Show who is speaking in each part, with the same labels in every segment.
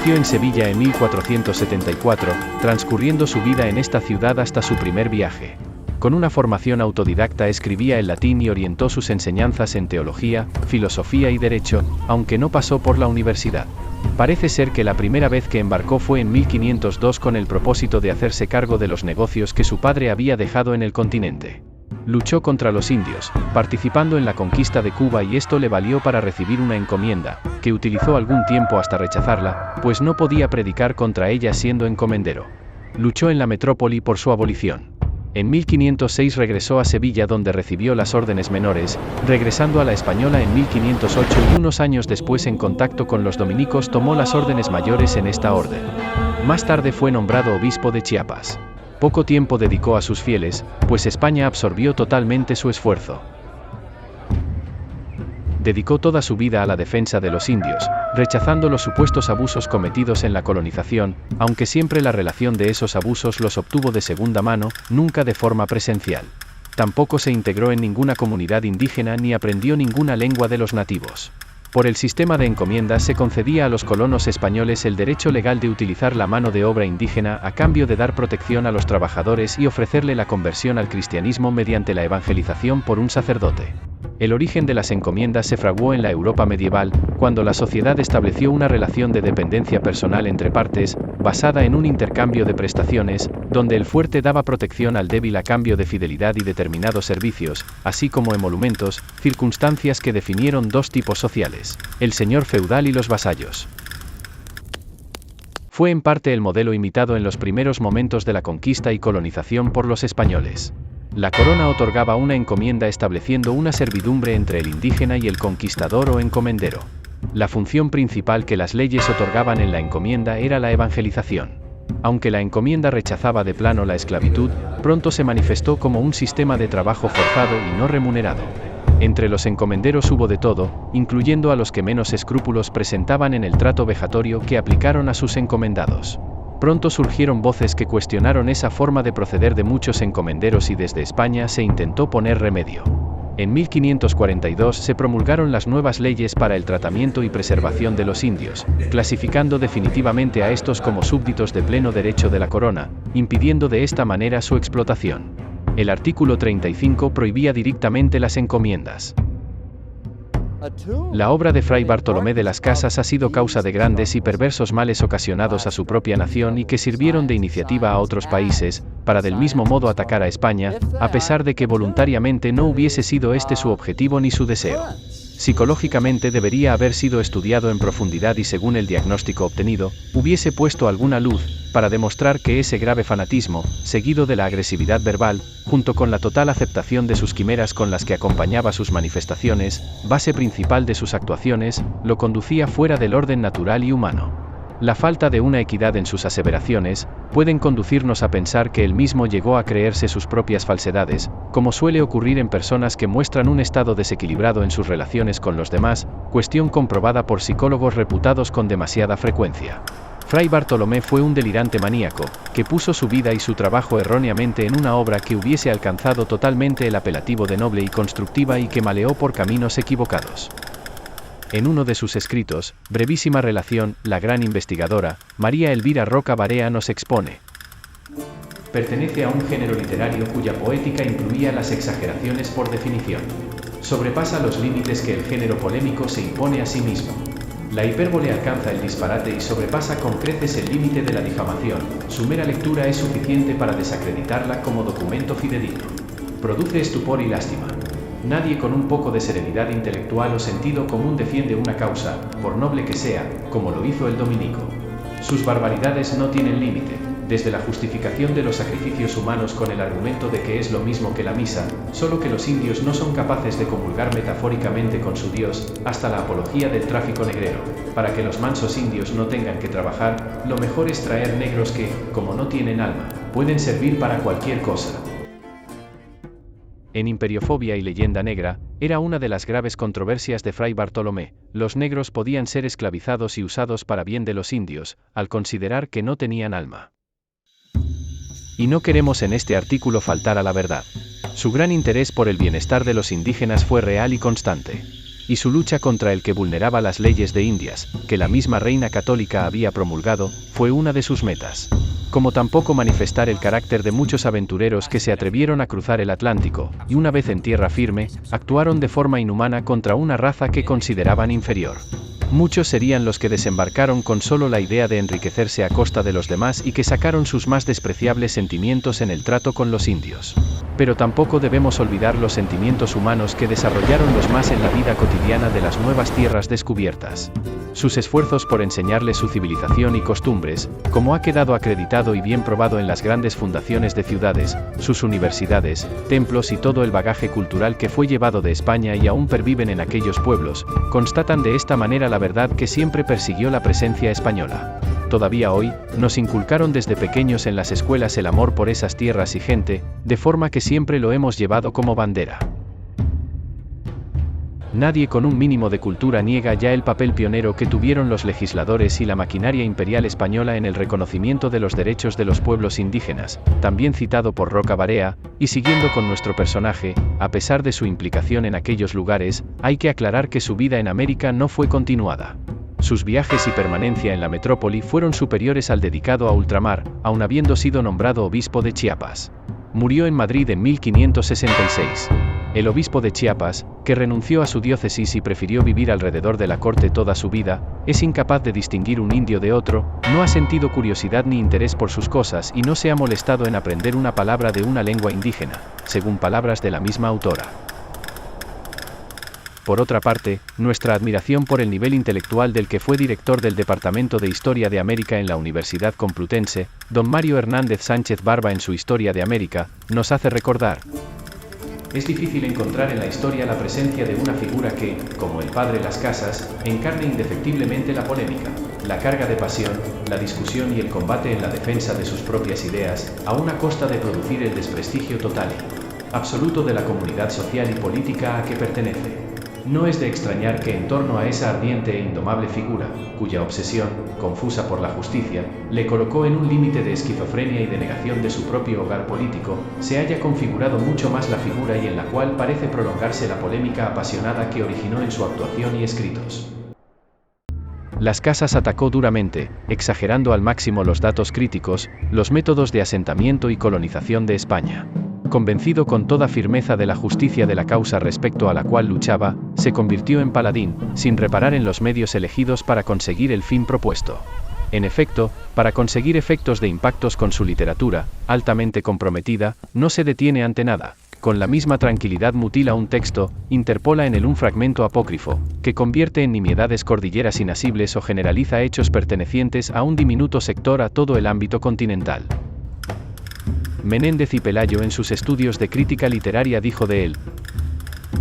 Speaker 1: Nació en Sevilla en 1474, transcurriendo su vida en esta ciudad hasta su primer viaje. Con una formación autodidacta escribía en latín y orientó sus enseñanzas en teología, filosofía y derecho, aunque no pasó por la universidad. Parece ser que la primera vez que embarcó fue en 1502 con el propósito de hacerse cargo de los negocios que su padre había dejado en el continente. Luchó contra los indios, participando en la conquista de Cuba, y esto le valió para recibir una encomienda, que utilizó algún tiempo hasta rechazarla, pues no podía predicar contra ella siendo encomendero. Luchó en la metrópoli por su abolición. En 1506 regresó a Sevilla, donde recibió las órdenes menores, regresando a la Española en 1508 y unos años después, en contacto con los dominicos, tomó las órdenes mayores en esta orden. Más tarde fue nombrado obispo de Chiapas. Poco tiempo dedicó a sus fieles, pues España absorbió totalmente su esfuerzo. Dedicó toda su vida a la defensa de los indios, rechazando los supuestos abusos cometidos en la colonización, aunque siempre la relación de esos abusos los obtuvo de segunda mano, nunca de forma presencial. Tampoco se integró en ninguna comunidad indígena ni aprendió ninguna lengua de los nativos. Por el sistema de encomiendas se concedía a los colonos españoles el derecho legal de utilizar la mano de obra indígena a cambio de dar protección a los trabajadores y ofrecerle la conversión al cristianismo mediante la evangelización por un sacerdote. El origen de las encomiendas se fraguó en la Europa medieval, cuando la sociedad estableció una relación de dependencia personal entre partes, basada en un intercambio de prestaciones, donde el fuerte daba protección al débil a cambio de fidelidad y determinados servicios, así como emolumentos, circunstancias que definieron dos tipos sociales: el señor feudal y los vasallos. Fue en parte el modelo imitado en los primeros momentos de la conquista y colonización por los españoles. La corona otorgaba una encomienda estableciendo una servidumbre entre el indígena y el conquistador o encomendero. La función principal que las leyes otorgaban en la encomienda era la evangelización. Aunque la encomienda rechazaba de plano la esclavitud, pronto se manifestó como un sistema de trabajo forzado y no remunerado. Entre los encomenderos hubo de todo, incluyendo a los que menos escrúpulos presentaban en el trato vejatorio que aplicaron a sus encomendados. Pronto surgieron voces que cuestionaron esa forma de proceder de muchos encomenderos y desde España se intentó poner remedio. En 1542 se promulgaron las nuevas leyes para el tratamiento y preservación de los indios, clasificando definitivamente a estos como súbditos de pleno derecho de la corona, impidiendo de esta manera su explotación. El artículo 35 prohibía directamente las encomiendas. La obra de Fray Bartolomé de las Casas ha sido causa de grandes y perversos males ocasionados a su propia nación y que sirvieron de iniciativa a otros países, para del mismo modo atacar a España, a pesar de que voluntariamente no hubiese sido este su objetivo ni su deseo. Psicológicamente debería haber sido estudiado en profundidad y, según el diagnóstico obtenido, hubiese puesto alguna luz, para demostrar que ese grave fanatismo, seguido de la agresividad verbal, junto con la total aceptación de sus quimeras con las que acompañaba sus manifestaciones, base principal de sus actuaciones, lo conducía fuera del orden natural y humano. La falta de una equidad en sus aseveraciones, pueden conducirnos a pensar que él mismo llegó a creerse sus propias falsedades, como suele ocurrir en personas que muestran un estado desequilibrado en sus relaciones con los demás, cuestión comprobada por psicólogos reputados con demasiada frecuencia. Fray Bartolomé fue un delirante maníaco, que puso su vida y su trabajo erróneamente en una obra que hubiese alcanzado totalmente el apelativo de noble y constructiva y que maleó por caminos equivocados. En uno de sus escritos, Brevísima Relación, la gran investigadora, María Elvira Roca Barea nos expone: pertenece a un género literario cuya poética incluía las exageraciones por definición. Sobrepasa los límites que el género polémico se impone a sí mismo. La hipérbole alcanza el disparate y sobrepasa con creces el límite de la difamación. Su mera lectura es suficiente para desacreditarla como documento fidedigno. Produce estupor y lástima. Nadie con un poco de serenidad intelectual o sentido común defiende una causa, por noble que sea, como lo hizo el dominico. Sus barbaridades no tienen límite, desde la justificación de los sacrificios humanos con el argumento de que es lo mismo que la misa, solo que los indios no son capaces de comulgar metafóricamente con su Dios, hasta la apología del tráfico negrero. Para que los mansos indios no tengan que trabajar, lo mejor es traer negros que, como no tienen alma, pueden servir para cualquier cosa. En Imperiofobia y Leyenda Negra, era una de las graves controversias de Fray Bartolomé: los negros podían ser esclavizados y usados para bien de los indios, al considerar que no tenían alma. Y no queremos en este artículo faltar a la verdad. Su gran interés por el bienestar de los indígenas fue real y constante. y su lucha contra el que vulneraba las leyes de Indias, que la misma reina católica había promulgado, fue una de sus metas. Como tampoco manifestar el carácter de muchos aventureros que se atrevieron a cruzar el Atlántico, y una vez en tierra firme, actuaron de forma inhumana contra una raza que consideraban inferior. Muchos serían los que desembarcaron con solo la idea de enriquecerse a costa de los demás y que sacaron sus más despreciables sentimientos en el trato con los indios. Pero tampoco debemos olvidar los sentimientos humanos que desarrollaron los más en la vida cotidiana de las nuevas tierras descubiertas. Sus esfuerzos por enseñarles su civilización y costumbres, como ha quedado acreditado y bien probado en las grandes fundaciones de ciudades, sus universidades, templos y todo el bagaje cultural que fue llevado de España y aún perviven en aquellos pueblos, constatan de esta manera la verdad que siempre persiguió la presencia española. Todavía hoy, nos inculcaron desde pequeños en las escuelas el amor por esas tierras y gente, de forma que siempre lo hemos llevado como bandera. Nadie con un mínimo de cultura niega ya el papel pionero que tuvieron los legisladores y la maquinaria imperial española en el reconocimiento de los derechos de los pueblos indígenas, también citado por Roca Barea, y siguiendo con nuestro personaje, a pesar de su implicación en aquellos lugares, hay que aclarar que su vida en América no fue continuada. Sus viajes y permanencia en la metrópoli fueron superiores al dedicado a ultramar, aun habiendo sido nombrado obispo de Chiapas. Murió en Madrid en 1566. El obispo de Chiapas, que renunció a su diócesis y prefirió vivir alrededor de la corte toda su vida, es incapaz de distinguir un indio de otro, no ha sentido curiosidad ni interés por sus cosas y no se ha molestado en aprender una palabra de una lengua indígena, según palabras de la misma autora. Por otra parte, nuestra admiración por el nivel intelectual del que fue director del Departamento de Historia de América en la Universidad Complutense, don Mario Hernández Sánchez Barba en su Historia de América, nos hace recordar: es difícil encontrar en la historia la presencia de una figura que, como el padre Las Casas, encarne indefectiblemente la polémica, la carga de pasión, la discusión y el combate en la defensa de sus propias ideas, a una costa de producir el desprestigio total y absoluto de la comunidad social y política a que pertenece. No es de extrañar que en torno a esa ardiente e indomable figura, cuya obsesión, confusa por la justicia, le colocó en un límite de esquizofrenia y de negación de su propio hogar político, se haya configurado mucho más la figura y en la cual parece prolongarse la polémica apasionada que originó en su actuación y escritos. Las Casas atacó duramente, exagerando al máximo los datos críticos, los métodos de asentamiento y colonización de España. Convencido con toda firmeza de la justicia de la causa respecto a la cual luchaba, se convirtió en paladín, sin reparar en los medios elegidos para conseguir el fin propuesto. En efecto, para conseguir efectos de impactos con su literatura, altamente comprometida, no se detiene ante nada. Con la misma tranquilidad mutila un texto, interpola en él un fragmento apócrifo, que convierte en nimiedades cordilleras inasibles o generaliza hechos pertenecientes a un diminuto sector a todo el ámbito continental. Menéndez y Pelayo en sus estudios de crítica literaria dijo de él: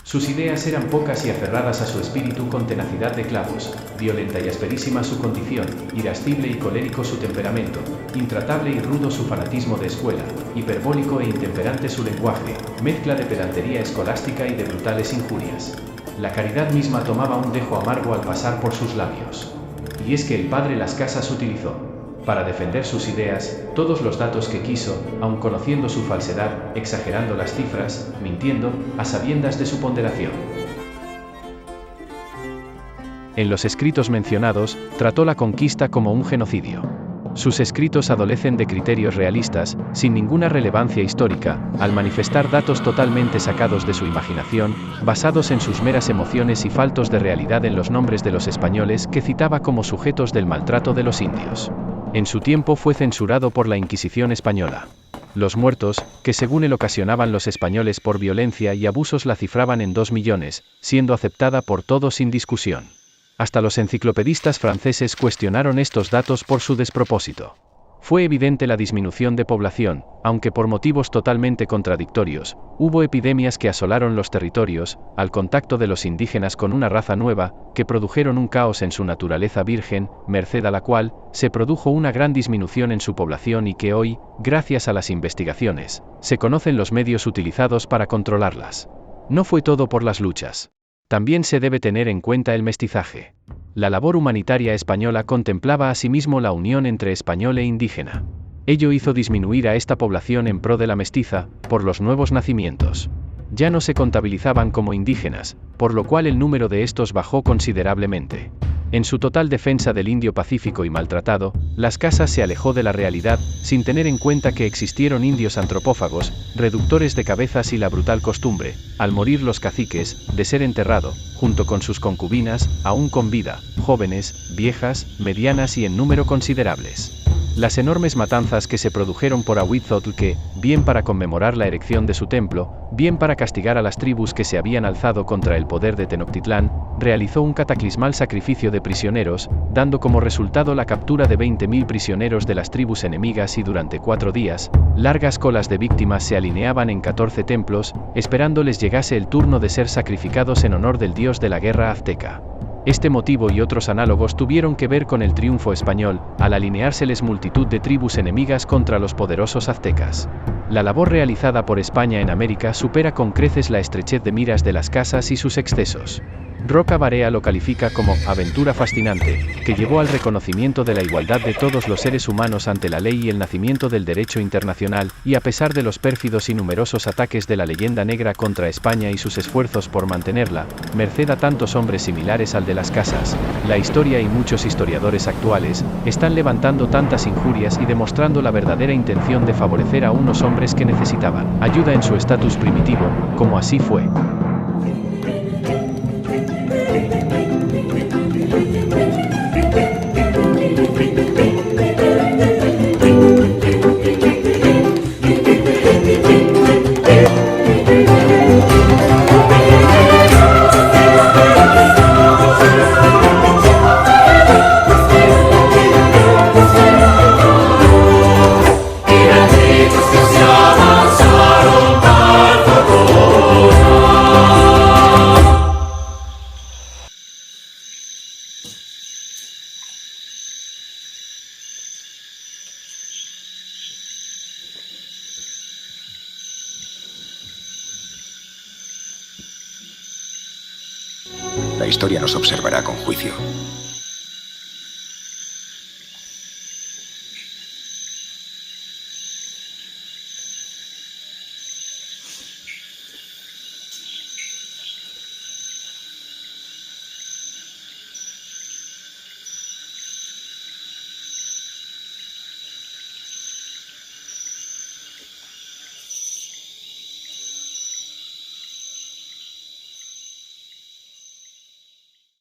Speaker 1: sus ideas eran pocas y aferradas a su espíritu con tenacidad de clavos, violenta y asperísima su condición, irascible y colérico su temperamento, intratable y rudo su fanatismo de escuela, hiperbólico e intemperante su lenguaje, mezcla de pedantería escolástica y de brutales injurias. La caridad misma tomaba un dejo amargo al pasar por sus labios. Y es que el padre Las Casas utilizó, para defender sus ideas, todos los datos que quiso, aun conociendo su falsedad, exagerando las cifras, mintiendo, a sabiendas de su ponderación. En los escritos mencionados, trató la conquista como un genocidio. Sus escritos adolecen de criterios realistas, sin ninguna relevancia histórica, al manifestar datos totalmente sacados de su imaginación, basados en sus meras emociones y faltos de realidad en los nombres de los españoles que citaba como sujetos del maltrato de los indios. En su tiempo fue censurado por la Inquisición española. Los muertos, que según él ocasionaban los españoles por violencia y abusos la cifraban en 2 millones, siendo aceptada por todos sin discusión. Hasta los enciclopedistas franceses cuestionaron estos datos por su despropósito. Fue evidente la disminución de población, aunque por motivos totalmente contradictorios. Hubo epidemias que asolaron los territorios, al contacto de los indígenas con una raza nueva, que produjeron un caos en su naturaleza virgen, merced a la cual, se produjo una gran disminución en su población y que hoy, gracias a las investigaciones, se conocen los medios utilizados para controlarlas. No fue todo por las luchas. También se debe tener en cuenta el mestizaje. La labor humanitaria española contemplaba asimismo la unión entre español e indígena. Ello hizo disminuir a esta población en pro de la mestiza, por los nuevos nacimientos. ya no se contabilizaban como indígenas, por lo cual el número de estos bajó considerablemente. En su total defensa del indio pacífico y maltratado, Las Casas se alejó de la realidad, sin tener en cuenta que existieron indios antropófagos, reductores de cabezas y la brutal costumbre, al morir los caciques, de ser enterrado, junto con sus concubinas, aún con vida, jóvenes, viejas, medianas y en número considerables. Las enormes matanzas que se produjeron por Ahuitzotl que, bien para conmemorar la erección de su templo, bien para castigar a las tribus que se habían alzado contra el poder de Tenochtitlán, realizó un cataclismal sacrificio de prisioneros, dando como resultado la captura de 20.000 prisioneros de las tribus enemigas y durante 4 días, largas colas de víctimas se alineaban en 14 templos, esperando les llegase el turno de ser sacrificados en honor del dios de la guerra azteca. Este motivo y otros análogos tuvieron que ver con el triunfo español, al alineárseles multitud de tribus enemigas contra los poderosos aztecas. La labor realizada por España en América supera con creces la estrechez de miras de Las Casas y sus excesos. Roca Barea lo califica como aventura fascinante, que llevó al reconocimiento de la igualdad de todos los seres humanos ante la ley y el nacimiento del derecho internacional, y a pesar de los pérfidos y numerosos ataques de la leyenda negra contra España y sus esfuerzos por mantenerla, merced a tantos hombres similares al de Las Casas, la historia y muchos historiadores actuales, están levantando tantas injurias y demostrando la verdadera intención de favorecer a unos hombres que necesitaban ayuda en su estatus primitivo, como así fue.
Speaker 2: La historia nos observará con juicio.